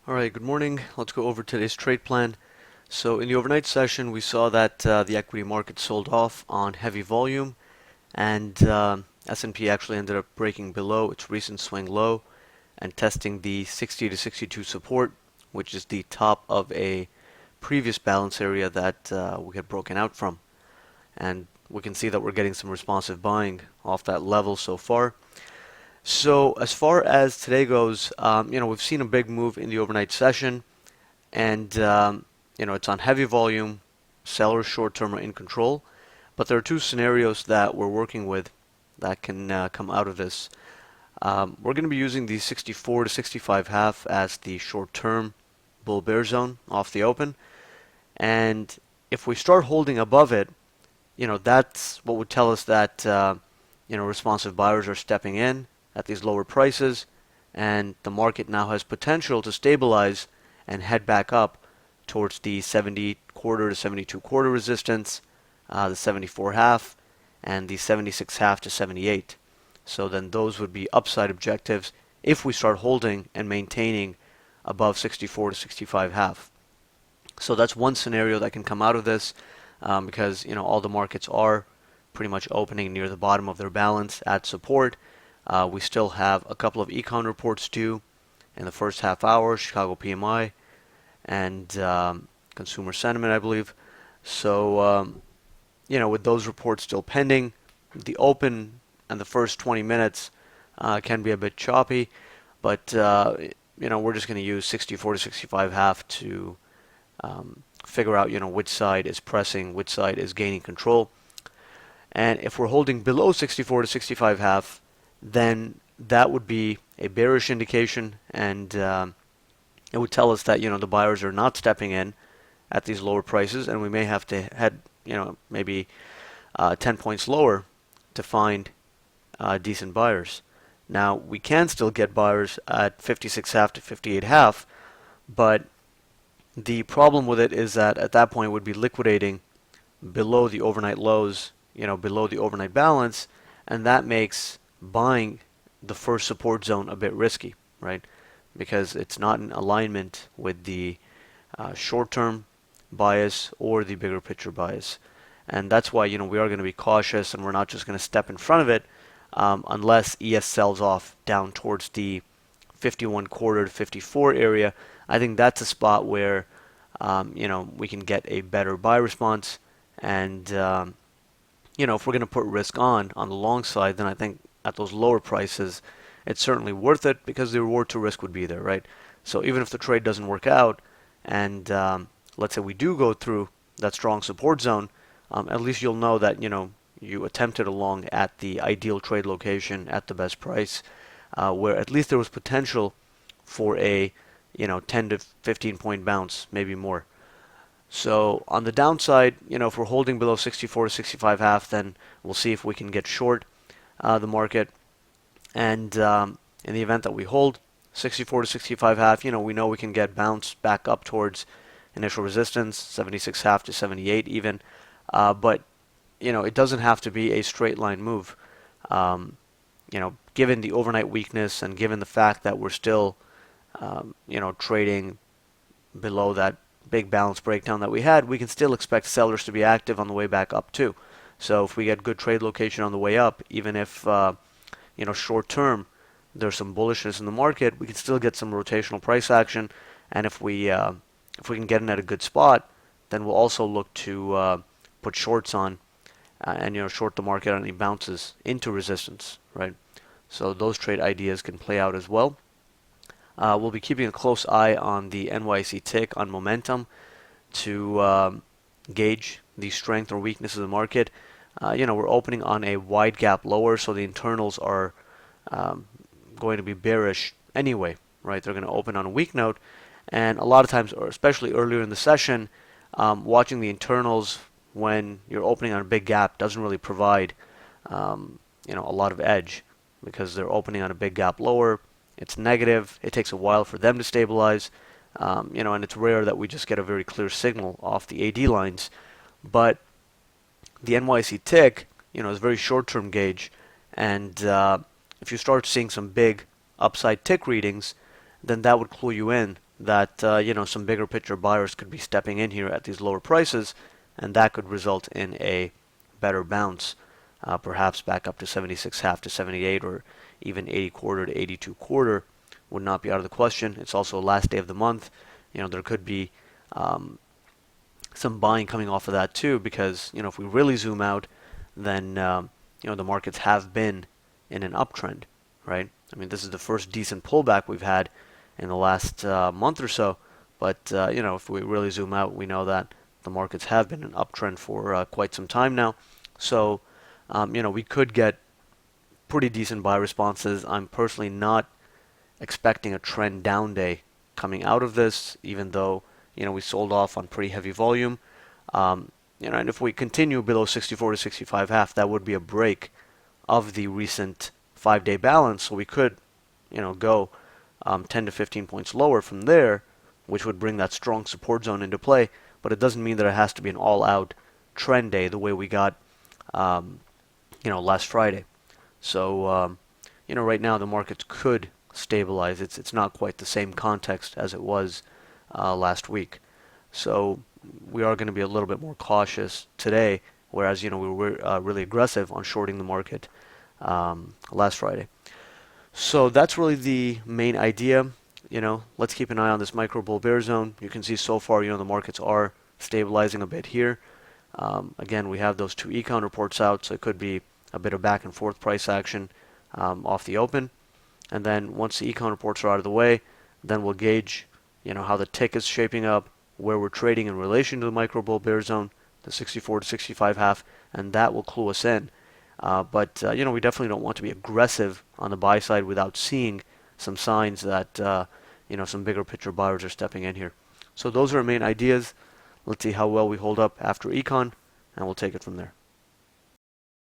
All right, good morning. Let's go over today's trade plan. So in the overnight session, we saw that the equity market sold off on heavy volume, and S&P actually ended up breaking below its recent swing low and testing the 60 to 62 support, which is the top of a previous balance area that we had broken out from. And we can see that we're getting some responsive buying off that level so far. So as far as today goes, we've seen a big move in the overnight session, and it's on heavy volume. Sellers short term are in control, but there are two scenarios that we're working with that can come out of this. We're going to be using the 64 to 65 half as the short term bull bear zone off the open, and if we start holding above it, that's what would tell us that responsive buyers are stepping in at these lower prices, and the market now has potential to stabilize and head back up towards the 70 quarter to 72 quarter resistance, the 74 half, and the 76 half to 78. So then those would be upside objectives if we start holding and maintaining above 64 to 65 half. So that's one scenario that can come out of this, because all the markets are pretty much opening near the bottom of their balance at support. We still have a couple of econ reports due in the first half hour, Chicago PMI and consumer sentiment, I believe. So, with those reports still pending, the open and the first 20 minutes can be a bit choppy, but we're just going to use 64 to 65 half to figure out, which side is pressing, which side is gaining control. And if we're holding below 64 to 65 half, then that would be a bearish indication, and it would tell us that the buyers are not stepping in at these lower prices, and we may have to head maybe 10 points lower to find decent buyers. Now we can still get buyers at 56 half to 58 half, but the problem with it is that at that point we'd be liquidating below the overnight lows, below the overnight balance, and that makes buying the first support zone a bit risky, right? Because it's not in alignment with the short-term bias or the bigger picture bias. And that's why, we are going to be cautious, and we're not just going to step in front of it unless ES sells off down towards the 51 quarter to 54 area. I think that's a spot where, we can get a better buy response. And, if we're going to put risk on the long side, then I think at those lower prices, it's certainly worth it because the reward to risk would be there, right? So even if the trade doesn't work out, and let's say we do go through that strong support zone, at least you'll know that you attempted along at the ideal trade location at the best price, where at least there was potential for a 10 to 15 point bounce, maybe more. So on the downside, if we're holding below 64 to 65 half, then we'll see if we can get short the market. And in the event that we hold 64 to 65 half, we know we can get bounced back up towards initial resistance, 76 half to 78 even. But it doesn't have to be a straight line move. Given the overnight weakness and given the fact that we're still, trading below that big balance breakdown that we had, we can still expect sellers to be active on the way back up too. So if we get good trade location on the way up, even if short term there's some bullishness in the market, we can still get some rotational price action. And if we can get in at a good spot, then we'll also look to put shorts on and short the market on any bounces into resistance, right? So those trade ideas can play out as well. We'll be keeping a close eye on the NYSE tick on momentum to gauge the strength or weakness of the market. We're opening on a wide gap lower, so the internals are going to be bearish anyway, right? They're going to open on a weak note, and a lot of times, or especially earlier in the session, watching the internals when you're opening on a big gap doesn't really provide a lot of edge because they're opening on a big gap lower. It's negative. It takes a while for them to stabilize, and it's rare that we just get a very clear signal off the AD lines. But the NYSE tick, is a very short-term gauge, and if you start seeing some big upside tick readings, then that would clue you in that some bigger picture buyers could be stepping in here at these lower prices, and that could result in a better bounce, perhaps back up to 76.5 to 78, or even 80 quarter to 82 quarter would not be out of the question. It's also last day of the month. There could be some buying coming off of that too, because if we really zoom out, then the markets have been in an uptrend, right? I mean, this is the first decent pullback we've had in the last month or so. But if we really zoom out, we know that the markets have been in an uptrend for quite some time now. So we could get pretty decent buy responses. I'm personally not expecting a trend down day coming out of this, even though we sold off on pretty heavy volume. And if we continue below 64 to 65 half, that would be a break of the recent 5-day balance. So we could, go 10 to 15 points lower from there, which would bring that strong support zone into play. But it doesn't mean that it has to be an all-out trend day the way we got, last Friday. So, right now the markets could stabilize. It's not quite the same context as it was last week. So we are going to be a little bit more cautious today, whereas we were really aggressive on shorting the market last Friday. So that's really the main idea. Let's keep an eye on this micro bull bear zone. You can see so far, the markets are stabilizing a bit here. Again, we have those two econ reports out, so it could be a bit of back and forth price action off the open. And then once the econ reports are out of the way, then we'll gauge, how the tick is shaping up, where we're trading in relation to the micro bull bear zone, the 64 to 65 half, and that will clue us in. But we definitely don't want to be aggressive on the buy side without seeing some signs that some bigger picture buyers are stepping in here. So those are our main ideas. Let's see how well we hold up after econ, and we'll take it from there.